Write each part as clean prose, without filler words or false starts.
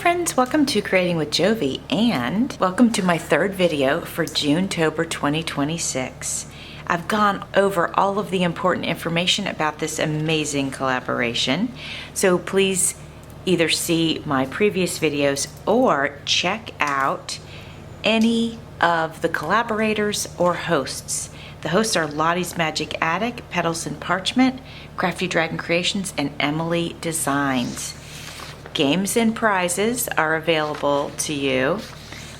friends, welcome to Creating with Jovi and welcome to my third video for June-tober 2026. I've gone over all of the important information about this amazing collaboration, so please either see my previous videos or check out any of the collaborators or hosts. The hosts are Lottie's Magic Attic, Petals and Parchment, Crafty Dragon Creations, and Emily Designs. Games and prizes are available to you.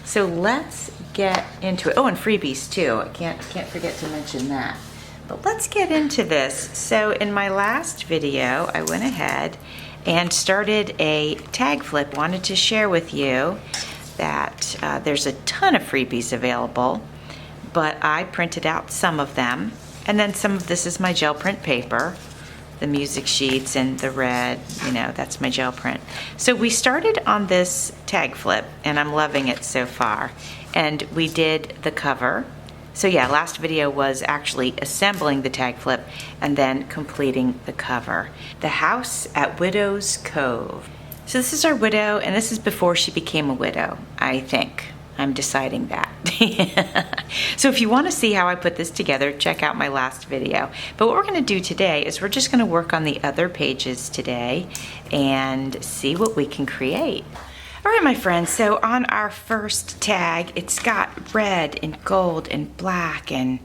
So let's get into it. Oh, and freebies too. I can't forget to mention that. But let's get into this. So in my last video, I went ahead and started a tag flip. Wanted to share with you that there's a ton of freebies available, but I printed out some of them. And then some of this is my gel print paper. The music sheets and the red, that's my gel print. So we started on this tag flip and I'm loving it so far. And we did the cover. So yeah, last video was actually assembling the tag flip and then completing the cover. The house at Widow's Cove. So this is our widow, and this is before she became a widow, I think. I'm deciding that. So if you want to see how I put this together, check out my last video. But what we're going to do today is we're just going to work on the other pages today and see what we can create. All right, my friends, so on our first tag, it's got red and gold and black and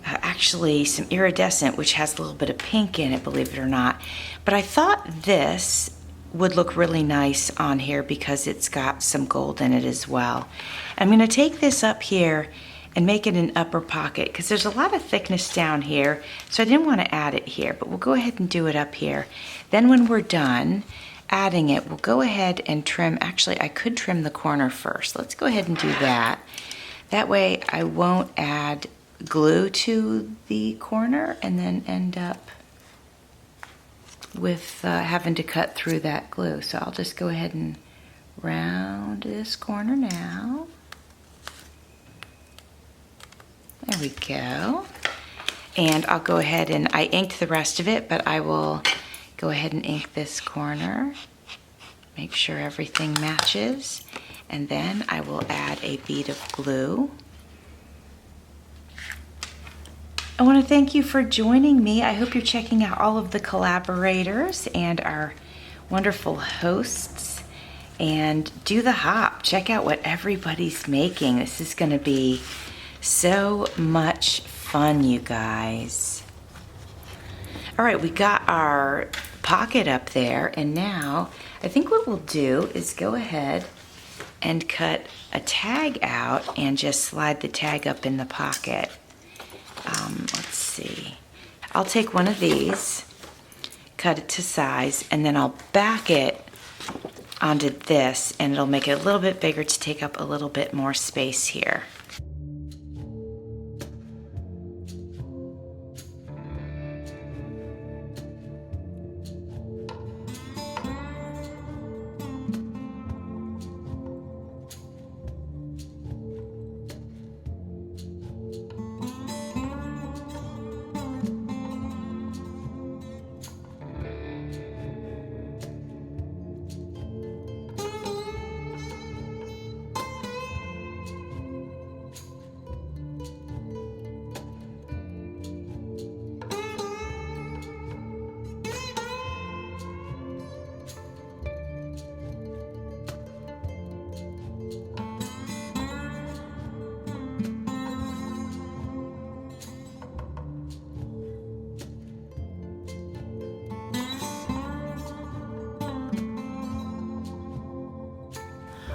actually some iridescent, which has a little bit of pink in it, believe it or not. But I thought this would look really nice on here because it's got some gold in it as well. I'm going to take this up here and make it an upper pocket because there's a lot of thickness down here, so I didn't want to add it here, but we'll go ahead and do it up here. Then when we're done adding it, we'll go ahead and trim. Actually, I could trim the corner first. Let's go ahead and do that. That way I won't add glue to the corner and then end up with having to cut through that glue. So I'll just go ahead and round this corner now. There we go. And I'll go ahead and I inked the rest of it, but I will go ahead and ink this corner. Make sure everything matches. And then I will add a bead of glue. I want to thank you for joining me. I hope you're checking out all of the collaborators and our wonderful hosts. And do the hop. Check out what everybody's making. This is going to be so much fun, you guys. All right, we got our pocket up there. And now I think what we'll do is go ahead and cut a tag out and just slide the tag up in the pocket. Let's see. I'll take one of these, cut it to size, and then I'll back it onto this, and it'll make it a little bit bigger to take up a little bit more space here.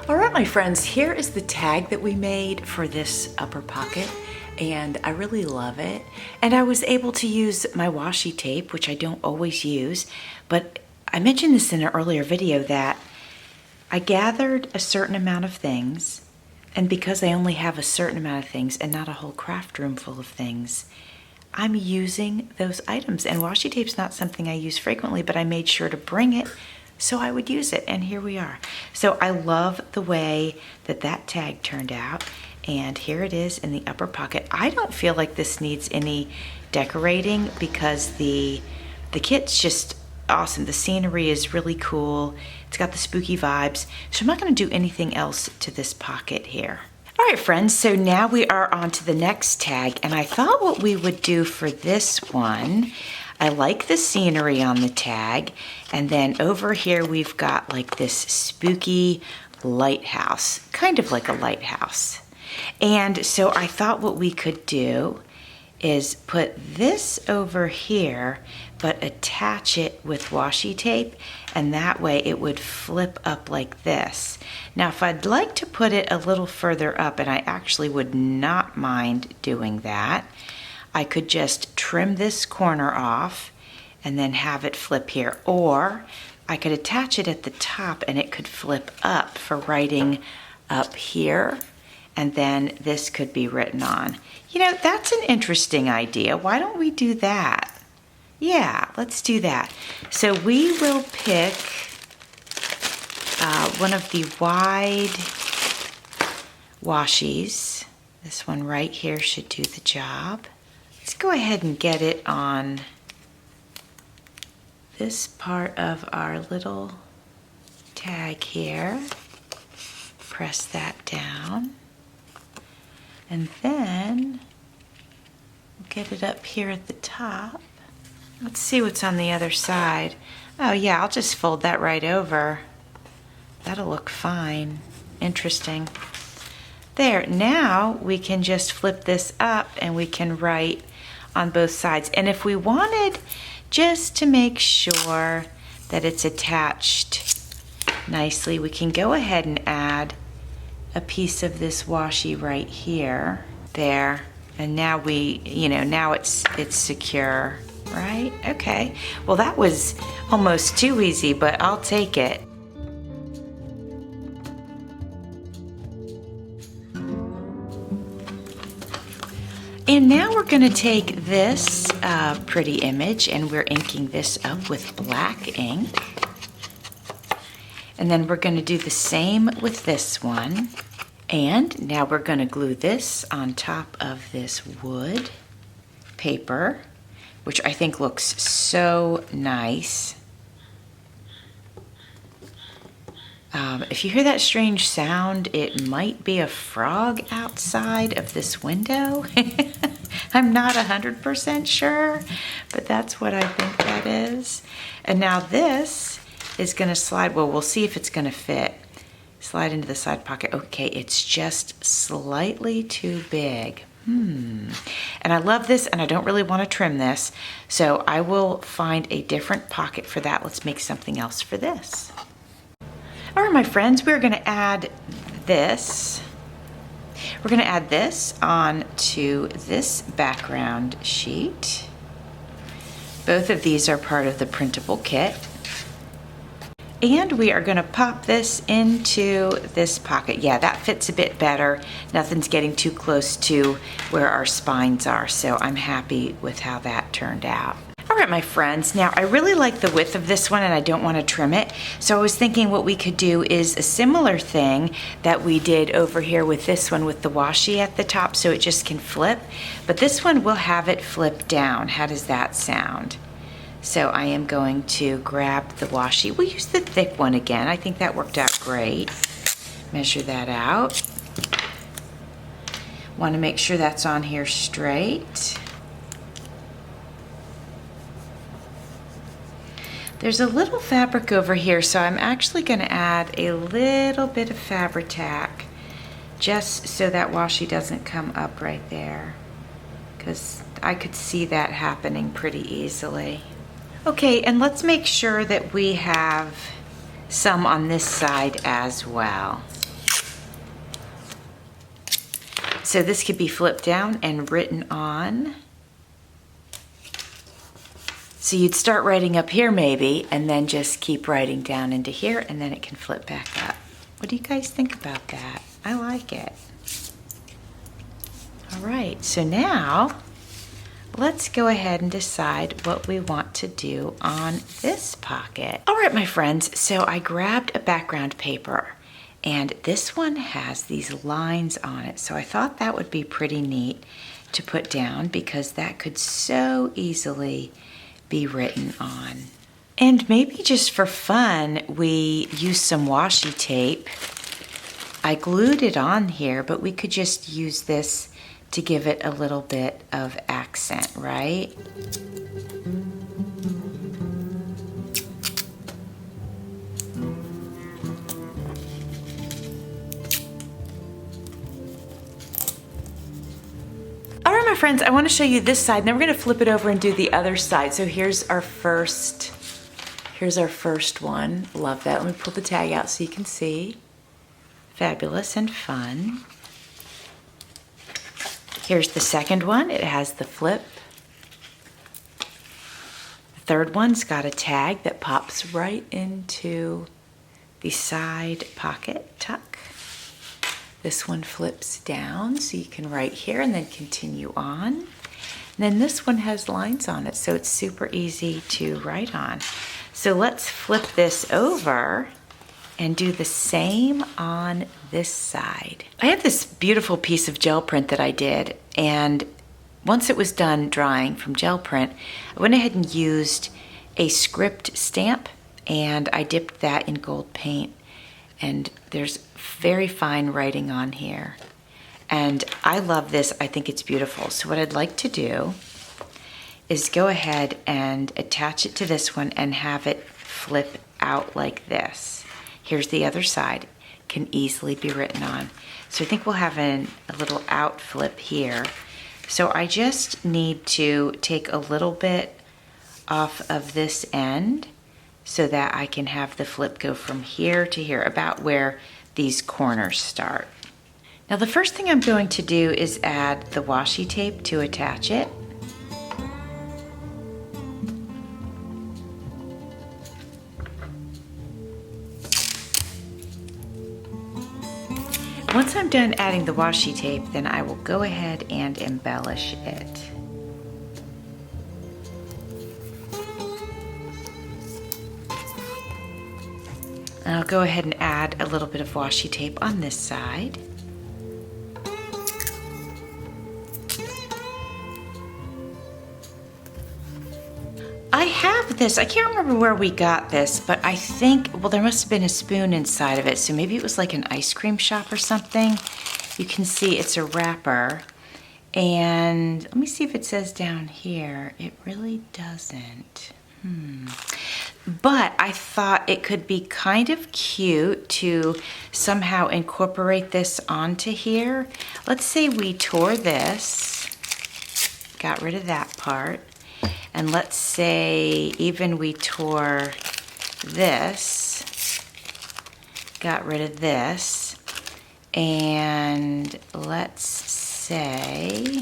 All right, my friends, here is the tag that we made for this upper pocket, and I really love it. And I was able to use my washi tape, which I don't always use, but I mentioned this in an earlier video that I gathered a certain amount of things, and because I only have a certain amount of things and not a whole craft room full of things, I'm using those items. And washi tape's not something I use frequently, but I made sure to bring it so I would use it, and here we are. So I love the way that that tag turned out, and here it is in the upper pocket. I don't feel like this needs any decorating because the kit's just awesome. The scenery is really cool. It's got the spooky vibes. So I'm not gonna do anything else to this pocket here. All right, friends, so now we are on to the next tag, and I thought what we would do for this one, I like the scenery on the tag, and then over here we've got like this spooky lighthouse, kind of like a lighthouse. And so I thought what we could do is put this over here, but attach it with washi tape, and that way it would flip up like this. Now, if I'd like to put it a little further up, and I actually would not mind doing that, I could just trim this corner off and then have it flip here. Or I could attach it at the top and it could flip up for writing up here, and then this could be written on. You know, that's an interesting idea. Why don't we do that? Yeah, let's do that. So we will pick one of the wide washies. This one right here should do the job. Let's go ahead and get it on this part of our little tag here. Press that down. And then we'll get it up here at the top. Let's see what's on the other side. Oh yeah, I'll just fold that right over. That'll look fine. Interesting. There, now we can just flip this up and we can write on both sides. And if we wanted just to make sure that it's attached nicely, we can go ahead and add a piece of this washi right here, there, and now we, you know, now it's secure, right? Okay, well that was almost too easy, but I'll take it. And now we're going to take this pretty image and we're inking this up with black ink. And then we're going to do the same with this one. And now we're going to glue this on top of this wood paper, which I think looks so nice. If you hear that strange sound, it might be a frog outside of this window. I'm not 100% sure, but that's what I think that is. And now this is going to slide, well, we'll see if it's going to fit. Slide into the side pocket. Okay, it's just slightly too big. And I love this, and I don't really want to trim this, so I will find a different pocket for that. Let's make something else for this. All right, my friends, we're going to add this. We're going to add this on to this background sheet. Both of these are part of the printable kit. And we are going to pop this into this pocket. Yeah, that fits a bit better. Nothing's getting too close to where our spines are, so I'm happy with how that turned out. All right, my friends, now I really like the width of this one and I don't want to trim it. So I was thinking what we could do is a similar thing that we did over here with this one with the washi at the top, so it just can flip. But this one will have it flip down. How does that sound? So I am going to grab the washi. We'll use the thick one again. I think that worked out great. Measure that out. Want to make sure that's on here straight. There's a little fabric over here, so I'm actually going to add a little bit of Fabri-Tac just so that washi doesn't come up right there, because I could see that happening pretty easily. Okay, and let's make sure that we have some on this side as well. So this could be flipped down and written on. So you'd start writing up here maybe, and then just keep writing down into here, and then it can flip back up. What do you guys think about that? I like it. All right, so now let's go ahead and decide what we want to do on this pocket. All right, my friends, so I grabbed a background paper, and this one has these lines on it. So I thought that would be pretty neat to put down because that could so easily be written on. And maybe just for fun, we use some washi tape. I glued it on here, but we could just use this to give it a little bit of accent, right? All right, my friends, I want to show you this side, and then we're going to flip it over and do the other side. So here's our first one. Love that. Let me pull the tag out so you can see. Fabulous and fun. Here's the second one. It has the flip. The third one's got a tag that pops right into the side pocket tuck. This one flips down so you can write here and then continue on. And then this one has lines on it, so it's super easy to write on. So let's flip this over and do the same on this side. I have this beautiful piece of gel print that I did, and once it was done drying from gel print, I went ahead and used a script stamp, and I dipped that in gold paint, and there's very fine writing on here. And I love this. I think it's beautiful. So what I'd like to do is go ahead and attach it to this one and have it flip out like this. Here's the other side. Can easily be written on. So I think we'll have a little out flip here. So I just need to take a little bit off of this end so that I can have the flip go from here to here, about where these corners start. Now the first thing I'm going to do is add the washi tape to attach it. Once I'm done adding the washi tape, then I will go ahead and embellish it. And I'll go ahead and add a little bit of washi tape on this side. I have this, I can't remember where we got this, but I think, well, there must have been a spoon inside of it, so maybe it was like an ice cream shop or something. You can see it's a wrapper, and let me see if it says down here. It really doesn't. But I thought it could be kind of cute to somehow incorporate this onto here. Let's say we tore this, got rid of that part, and let's say even we tore this, got rid of this, and let's say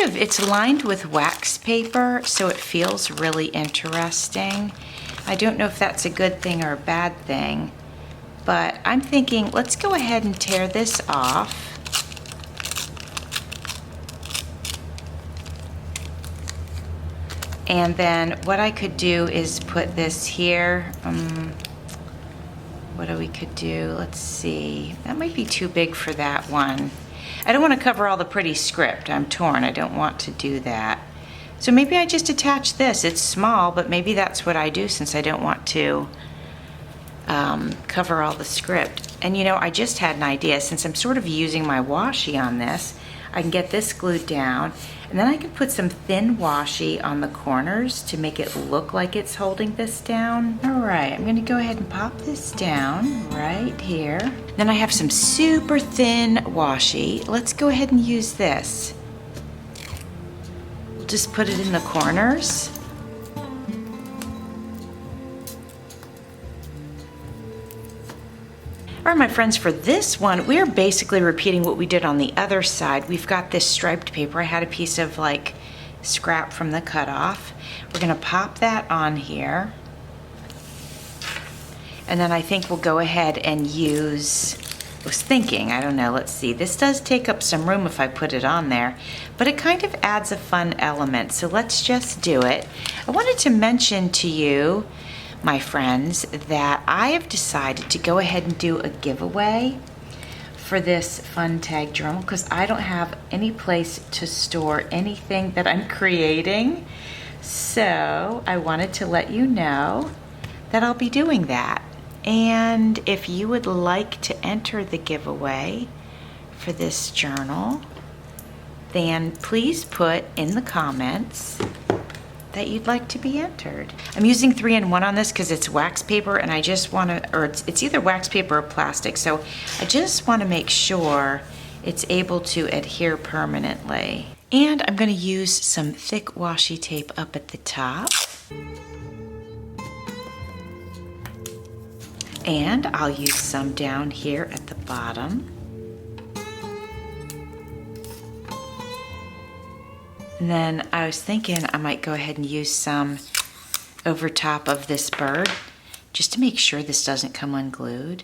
it's lined with wax paper, so it feels really interesting. I don't know if that's a good thing or a bad thing, but I'm thinking let's go ahead and tear this off. And then what I could do is put this here. What we could do, let's see. That might be too big for that one. I don't want to cover all the pretty script. I'm torn. I don't want to do that. So maybe I just attach this. It's small, but maybe that's what I do since I don't want to cover all the script. And you know, I just had an idea. Since I'm sort of using my washi on this, I can get this glued down, and then I can put some thin washi on the corners to make it look like it's holding this down. All right, I'm gonna go ahead and pop this down right here. Then I have some super thin washi. Let's go ahead and use this. We'll just put it in the corners. All right, my friends, for this one, we're basically repeating what we did on the other side. We've got this striped paper. I had a piece of like scrap from the cutoff. We're gonna pop that on here. And then I think we'll go ahead and use, I was thinking, I don't know, let's see. This does take up some room if I put it on there, but it kind of adds a fun element. So let's just do it. I wanted to mention to you, my friends, that I have decided to go ahead and do a giveaway for this fun tag journal because I don't have any place to store anything that I'm creating. So I wanted to let you know that I'll be doing that. And if you would like to enter the giveaway for this journal, then please put in the comments that you'd like to be entered. I'm using 3-in-1 on this because it's wax paper and I just want to, or it's either wax paper or plastic, so I just want to make sure it's able to adhere permanently. And I'm going to use some thick washi tape up at the top. And I'll use some down here at the bottom. And then I was thinking I might go ahead and use some over top of this bird just to make sure this doesn't come unglued.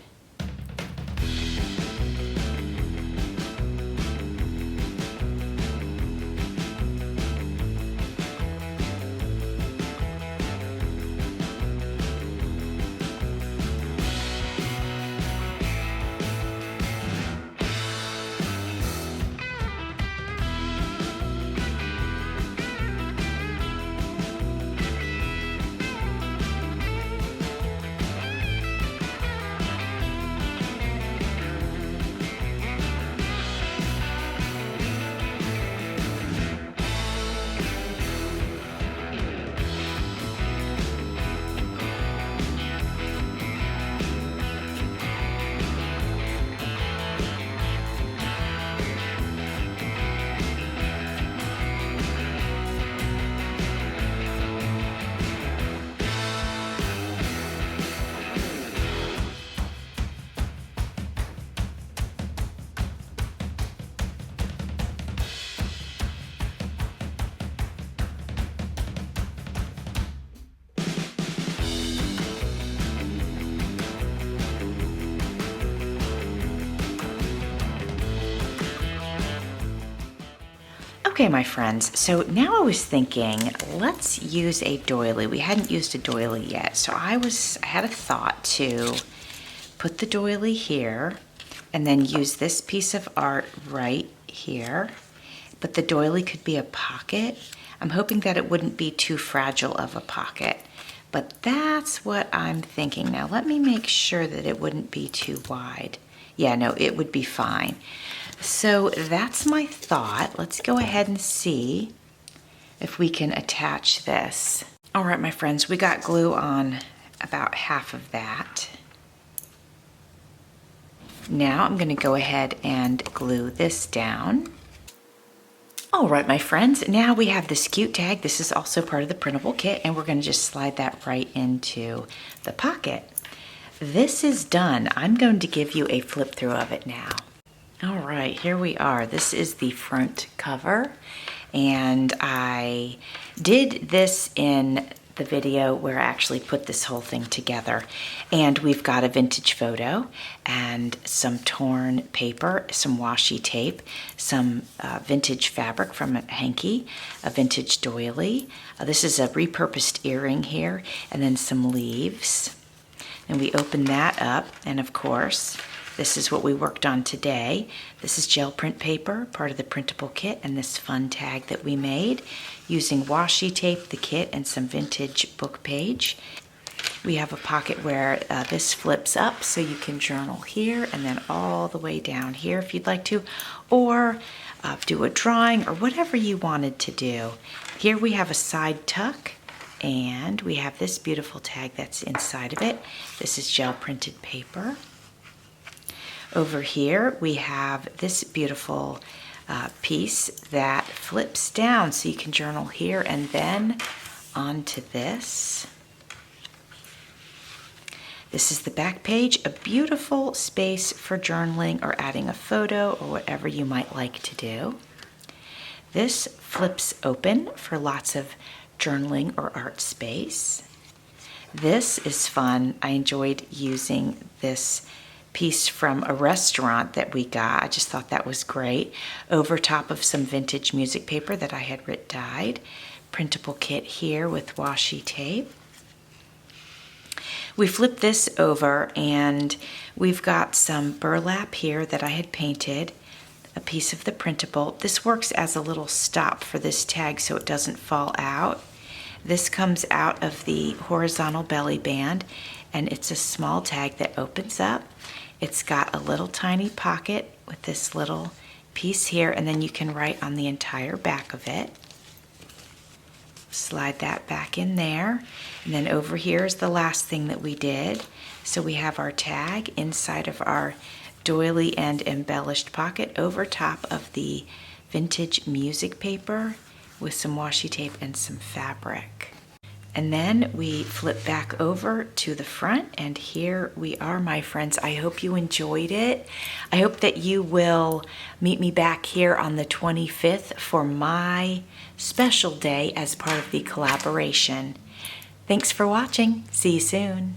Okay, my friends, so now I was thinking, let's use a doily. We hadn't used a doily yet, so I had a thought to put the doily here and then use this piece of art right here. But the doily could be a pocket. I'm hoping that it wouldn't be too fragile of a pocket, but that's what I'm thinking. Now let me make sure that it wouldn't be too wide. Yeah, no, it would be fine. So that's my thought. Let's go ahead and see if we can attach this. All right, my friends, we got glue on about half of that. Now I'm going to go ahead and glue this down. All right, my friends, now we have this cute tag. This is also part of the printable kit, and we're going to just slide that right into the pocket. This is done. I'm going to give you a flip through of it now. All right, here we are. This is the front cover, and I did this in the video where I actually put this whole thing together. And we've got a vintage photo and some torn paper, some washi tape, some vintage fabric from a hanky, a vintage doily. This is a repurposed earring here, and then some leaves. And we open that up, and of course, this is what we worked on today. This is gel print paper, part of the printable kit, and this fun tag that we made using washi tape, the kit, and some vintage book page. We have a pocket where this flips up so you can journal here and then all the way down here if you'd like to, or do a drawing or whatever you wanted to do. Here we have a side tuck, and we have this beautiful tag that's inside of it. This is gel printed paper. Over here, we have this beautiful piece that flips down so you can journal here and then onto this. This is the back page, a beautiful space for journaling or adding a photo or whatever you might like to do. This flips open for lots of journaling or art space. This is fun. I enjoyed using this piece from a restaurant that we got. I just thought that was great. Over top of some vintage music paper that I had dyed. Printable kit here with washi tape. We flipped this over and we've got some burlap here that I had painted, a piece of the printable. This works as a little stop for this tag so it doesn't fall out. This comes out of the horizontal belly band, and it's a small tag that opens up. It's got a little tiny pocket with this little piece here, and then you can write on the entire back of it. Slide that back in there, and then over here is the last thing that we did. So we have our tag inside of our doily and embellished pocket over top of the vintage music paper with some washi tape and some fabric. And then we flip back over to the front, and here we are, my friends. I hope you enjoyed it. I hope that you will meet me back here on the 25th for my special day as part of the collaboration. Thanks for watching. See you soon.